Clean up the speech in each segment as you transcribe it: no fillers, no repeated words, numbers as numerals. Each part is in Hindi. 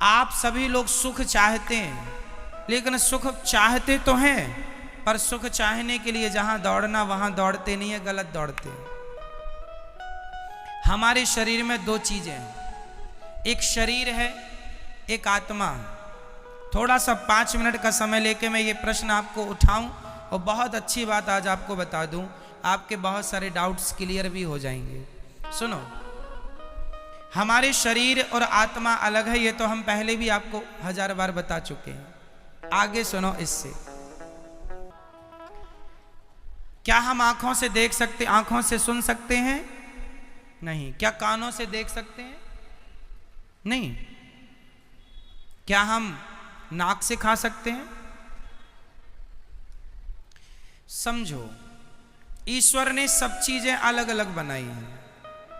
आप सभी लोग सुख चाहते हैं, लेकिन सुख चाहते तो हैं, पर सुख चाहने के लिए जहां दौड़ना वहां दौड़ते नहीं है, गलत दौड़ते हैं। हमारे शरीर में दो चीजें हैं, एक शरीर है, एक आत्मा है। थोड़ा सा 5 मिनट का समय लेके मैं ये प्रश्न आपको उठाऊं और बहुत अच्छी बात आज आपको बता दूं, आपके बहुत सारे डाउट्स क्लियर भी हो जाएंगे। सुनो, हमारे शरीर और आत्मा अलग है, ये तो हम पहले भी आपको 1000 बार बता चुके हैं। आगे सुनो इससे। क्या हम आंखों से देख सकते, आंखों से सुन सकते हैं? नहीं। क्या कानों से देख सकते हैं? नहीं। क्या हम नाक से खा सकते हैं? समझो, ईश्वर ने सब चीजें अलग अलग बनाई हैं।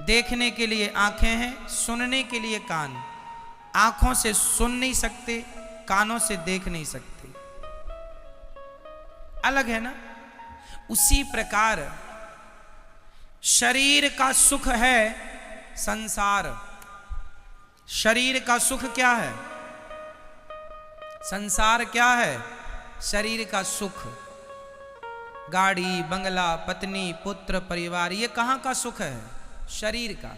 देखने के लिए आंखें हैं, सुनने के लिए कान। आंखों से सुन नहीं सकते, कानों से देख नहीं सकते, अलग है ना। उसी प्रकार शरीर का सुख है संसार। शरीर का सुख क्या है? संसार क्या है? शरीर का सुख। गाड़ी, बंगला, पत्नी, पुत्र, परिवार, ये कहां का सुख है? शरीर का।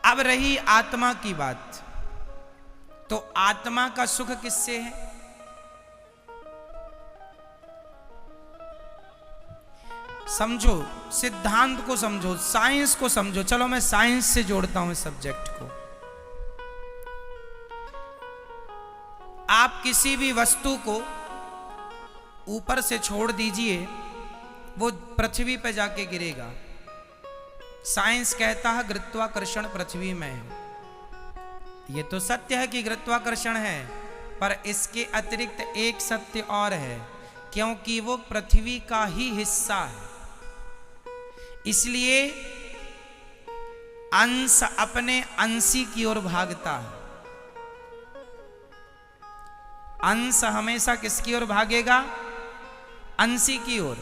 अब रही आत्मा की बात, तो आत्मा का सुख किससे है? समझो, सिद्धांत को समझो, साइंस को समझो। चलो मैं साइंस से जोड़ता हूं इस सब्जेक्ट को। आप किसी भी वस्तु को ऊपर से छोड़ दीजिए, वो पृथ्वी पर जाके गिरेगा। साइंस कहता है गुरुत्वाकर्षण पृथ्वी में है। ये तो सत्य है कि गुरुत्वाकर्षण है, पर इसके अतिरिक्त एक सत्य और है, क्योंकि वो पृथ्वी का ही हिस्सा है। इसलिए अंश अपने अंशी की ओर भागता है। अंश हमेशा किसकी ओर भागेगा? अंशी की ओर।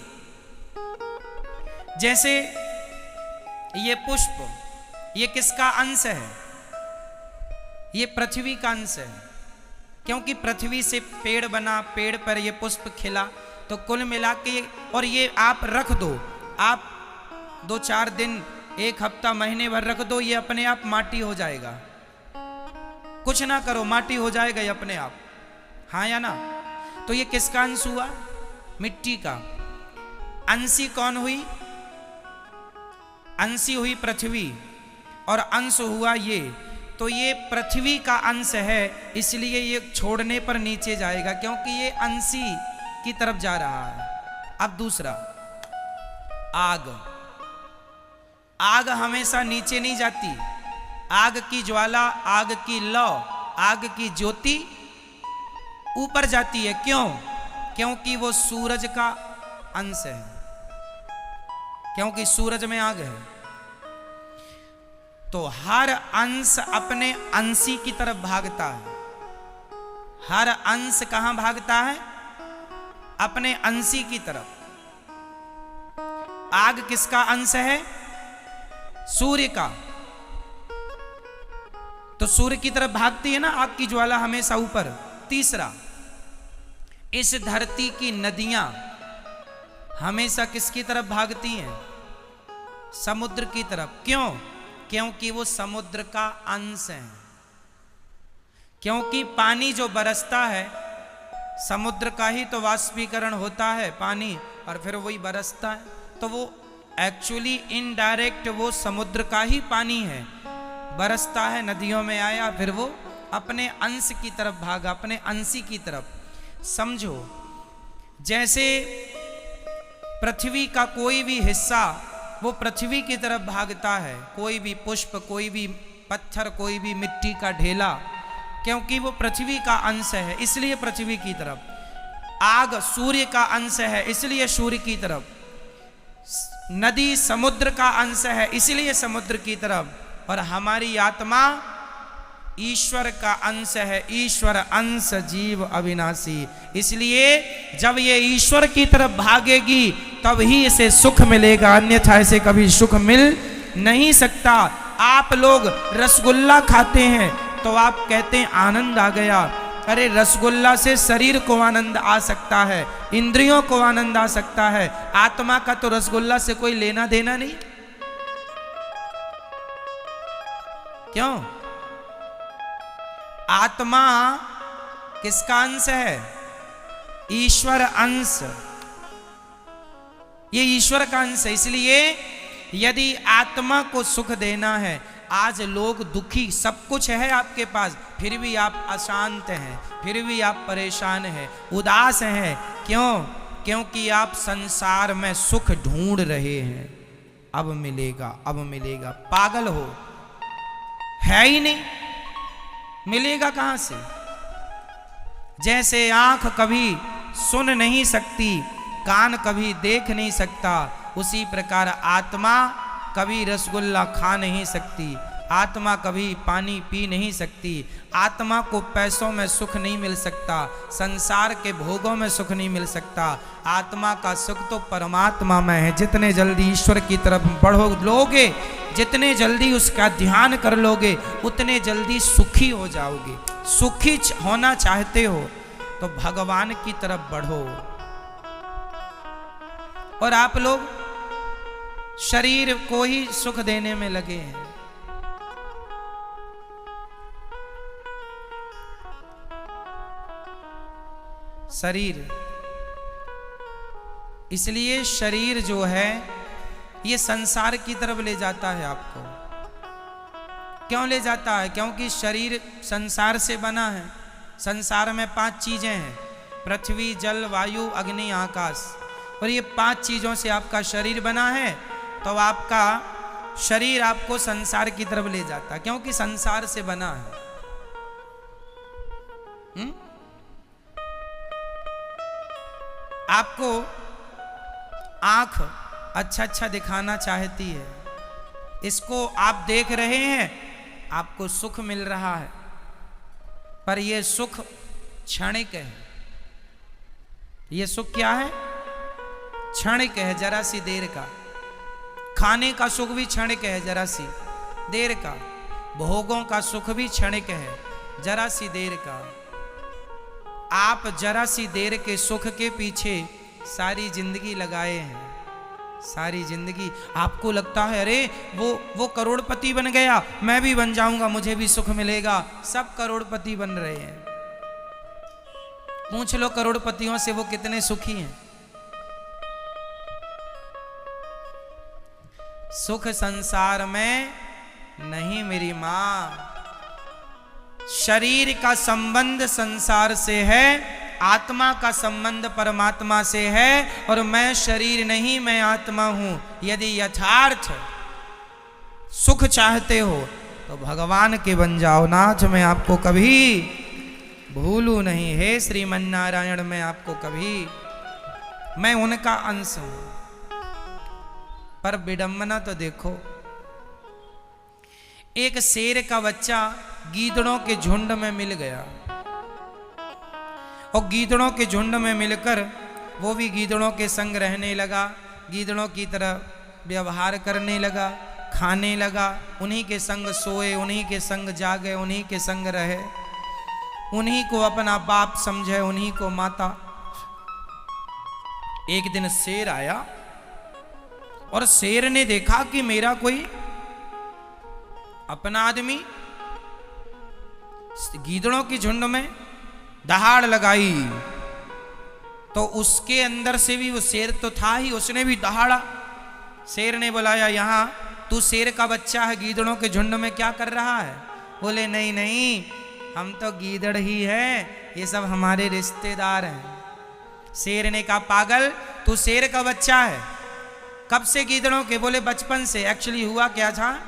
जैसे ये पुष्प, ये किसका अंश है? ये पृथ्वी का अंश है, क्योंकि पृथ्वी से पेड़ बना, पेड़ पर ये पुष्प खिला। तो कुल मिला के, और ये आप रख दो, आप 2-4 दिन, 1 हफ्ता, महीने भर रख दो, ये अपने आप माटी हो जाएगा। कुछ ना करो, माटी हो जाएगा ये अपने आप, हाँ या ना। तो ये किसका अंश हुआ? मिट्टी का। अंशी कौन हुई? अंशी हुई पृथ्वी, और अंश हुआ ये। तो ये पृथ्वी का अंश है, इसलिए ये छोड़ने पर नीचे जाएगा, क्योंकि ये अंशी की तरफ जा रहा है। अब दूसरा, आग। आग हमेशा नीचे नहीं जाती। आग की ज्वाला, आग की लौ, आग की ज्योति ऊपर जाती है। क्यों? क्योंकि वो सूरज का अंश है, क्योंकि सूरज में आग है। तो हर अंश अपने अंशी की तरफ भागता है। हर अंश कहां भागता है? अपने अंशी की तरफ। आग किसका अंश है? सूर्य का। तो सूर्य की तरफ भागती है ना आग की ज्वाला, हमेशा ऊपर। तीसरा, इस धरती की नदियां हमेशा किसकी तरफ भागती हैं? समुद्र की तरफ। क्यों? क्योंकि वो समुद्र का अंश है। क्योंकि पानी जो बरसता है, समुद्र का ही तो वाष्पीकरण होता है पानी, और फिर वही बरसता है। तो वो एक्चुअली इनडायरेक्ट वो समुद्र का ही पानी है, बरसता है, नदियों में आया, फिर वो अपने अंश की तरफ भागा, अपने अंशी की तरफ। समझो, जैसे पृथ्वी का कोई भी हिस्सा वो पृथ्वी की तरफ भागता है, कोई भी पुष्प, कोई भी पत्थर, कोई भी मिट्टी का ढेला, क्योंकि वो पृथ्वी का अंश है, इसलिए पृथ्वी की तरफ। आग सूर्य का अंश है, इसलिए सूर्य की तरफ। नदी समुद्र का अंश है, इसलिए समुद्र की तरफ। और हमारी आत्मा ईश्वर का अंश है, ईश्वर अंश जीव अविनाशी। इसलिए जब ये ईश्वर की तरफ भागेगी तब ही इसे सुख मिलेगा, अन्यथा इसे कभी सुख मिल नहीं सकता। आप लोग रसगुल्ला खाते हैं, तो आप कहते हैं आनंद आ गया। अरे रसगुल्ला से शरीर को आनंद आ सकता है, इंद्रियों को आनंद आ सकता है, आत्मा का तो रसगुल्ला से कोई लेना देना नहीं। क्यों? आत्मा किसका अंश है? ईश्वर अंश। ये ईश्वर का अंश है। इसलिए यदि आत्मा को सुख देना है, आज लोग दुखी, सब कुछ है आपके पास, फिर भी आप अशांत हैं, फिर भी आप परेशान हैं, उदास हैं। क्यों? क्योंकि आप संसार में सुख ढूंढ रहे हैं। अब मिलेगा, अब मिलेगा। पागल हो, है ही नहीं, मिलेगा कहां से? जैसे आंख कभी सुन नहीं सकती, कान कभी देख नहीं सकता, उसी प्रकार आत्मा कभी रसगुल्ला खा नहीं सकती, आत्मा कभी पानी पी नहीं सकती, आत्मा को पैसों में सुख नहीं मिल सकता, संसार के भोगों में सुख नहीं मिल सकता। आत्मा का सुख तो परमात्मा में है। जितने जल्दी ईश्वर की तरफ बढ़ो लोगे, जितने जल्दी उसका ध्यान कर लोगे, उतने जल्दी सुखी हो जाओगे। सुखी होना चाहते हो तो भगवान की तरफ बढ़ो। और आप लोग शरीर को ही सुख देने में लगे हैं। शरीर, इसलिए शरीर जो है ये संसार की तरफ ले जाता है आपको। क्यों ले जाता है? क्योंकि शरीर संसार से बना है। संसार में 5 चीजें हैं, पृथ्वी, जल, वायु, अग्नि, आकाश, और ये 5 चीजों से आपका शरीर बना है। तो आपका शरीर आपको संसार की तरफ ले जाता है, क्योंकि संसार से बना है। आपको आंख अच्छा अच्छा दिखाना चाहती है, इसको आप देख रहे हैं, आपको सुख मिल रहा है, पर यह सुख क्षणिक है। यह सुख क्या है? क्षणिक है, जरा सी देर का। खाने का सुख भी क्षणिक है, जरा सी देर का। भोगों का सुख भी क्षणिक है, जरा सी देर का। आप जरा सी देर के सुख के पीछे सारी जिंदगी लगाए हैं। सारी जिंदगी आपको लगता है अरे वो करोड़पति बन गया, मैं भी बन जाऊंगा, मुझे भी सुख मिलेगा। सब करोड़पति बन रहे हैं। पूछ लो करोड़पतियों से वो कितने सुखी हैं। सुख संसार में नहीं मेरी मां। शरीर का संबंध संसार से है, आत्मा का संबंध परमात्मा से है। और मैं शरीर नहीं, मैं आत्मा हूं। यदि यथार्थ सुख चाहते हो तो भगवान के बन जाओ। नाथ मैं आपको कभी भूलू नहीं, हे श्रीमन्नारायण मैं आपको कभी, मैं उनका अंश हूं। पर विडंबना तो देखो, एक शेर का बच्चा गीदड़ों के झुंड में मिल गया, और गीदड़ों के झुंड में मिलकर वो भी गीदड़ों के संग रहने लगा, गीदड़ों की तरह व्यवहार करने लगा, खाने लगा, उन्हीं के संग सोए, उन्हीं के संग जागे, उन्हीं के संग रहे, उन्हीं को अपना बाप समझे, उन्हीं को माता। एक दिन शेर आया और शेर ने देखा कि मेरा कोई अपना आदमी गीदड़ों की झुंड में दहाड़ लगाई, तो उसके अंदर से भी वो शेर तो था ही, उसने भी दहाड़ा। शेर ने बुलाया, यहां तू शेर का बच्चा है, गीदड़ों के झुंड में क्या कर रहा है? बोले नहीं नहीं, हम तो गीदड़ ही है, ये सब हमारे रिश्तेदार हैं। शेर ने कहा पागल, तू शेर का बच्चा है, कब से गीदड़ों के? बोले बचपन से। एक्चुअली हुआ क्या था,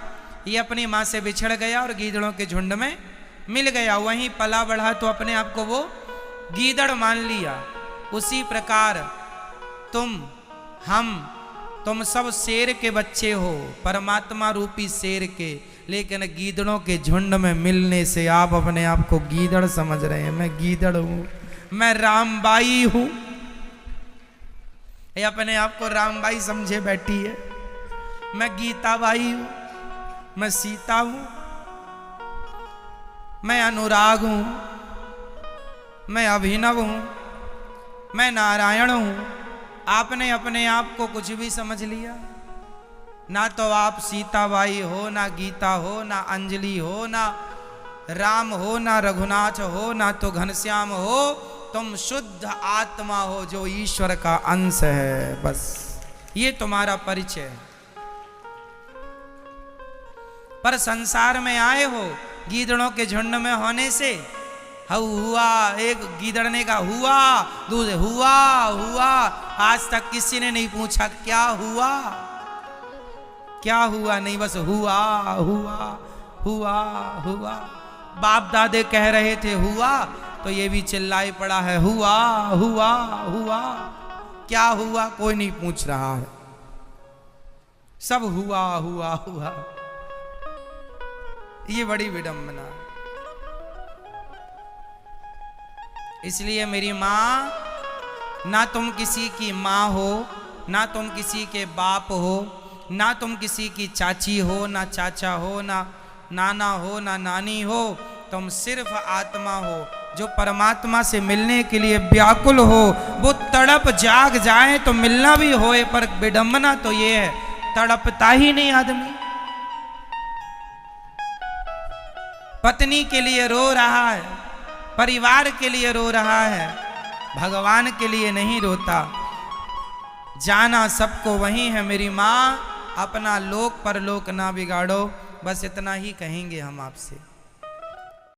ये अपनी माँ से बिछड़ गया और गीदड़ों के झुंड में मिल गया, वहीं पला बढ़ा तो अपने आप को वो गीदड़ मान लिया। उसी प्रकार तुम सब शेर के बच्चे हो, परमात्मा रूपी शेर के, लेकिन गीदड़ों के झुंड में मिलने से आप अपने आप को गीदड़ समझ रहे हैं। मैं गीदड़ हूं, मैं रामबाई हूं, ये अपने आप को रामबाई समझे बैठी है। मैं गीताबाई हूं, मैं सीता हूं। मैं अनुराग हूं, मैं अभिनव हूं, मैं नारायण हूं। आपने अपने आप को कुछ भी समझ लिया। ना तो आप सीताबाई हो, ना गीता हो, ना अंजलि हो, ना राम हो, ना रघुनाथ हो, ना तो घनश्याम हो। तुम शुद्ध आत्मा हो जो ईश्वर का अंश है। बस ये तुम्हारा परिचय है। पर संसार में आए हो गीदड़ों के झुंड में होने से। हुआ, एक गीदड़ ने कहा हुआ, दूसरे हुआ हुआ। आज तक किसी ने नहीं पूछा क्या हुआ, क्या हुआ, नहीं बस हुआ हुआ हुआ हुआ। बाप दादे कह रहे थे हुआ, तो ये भी चिल्लाई पड़ा है हुआ हुआ हुआ। क्या हुआ कोई नहीं पूछ रहा है, सब हुआ हुआ हुआ। ये बड़ी विडंबना। इसलिए मेरी माँ, ना तुम किसी की माँ हो, ना तुम किसी के बाप हो, ना तुम किसी की चाची हो, ना चाचा हो, ना नाना हो, ना नानी हो। तुम सिर्फ आत्मा हो जो परमात्मा से मिलने के लिए व्याकुल हो। वो तड़प जाग जाए तो मिलना भी होए, पर विडंबना तो ये है तड़पता ही नहीं आदमी। पत्नी के लिए रो रहा है, परिवार के लिए रो रहा है, भगवान के लिए नहीं रोता। जाना सबको वही है मेरी माँ, अपना लोक परलोक ना बिगाड़ो। बस इतना ही कहेंगे हम आपसे।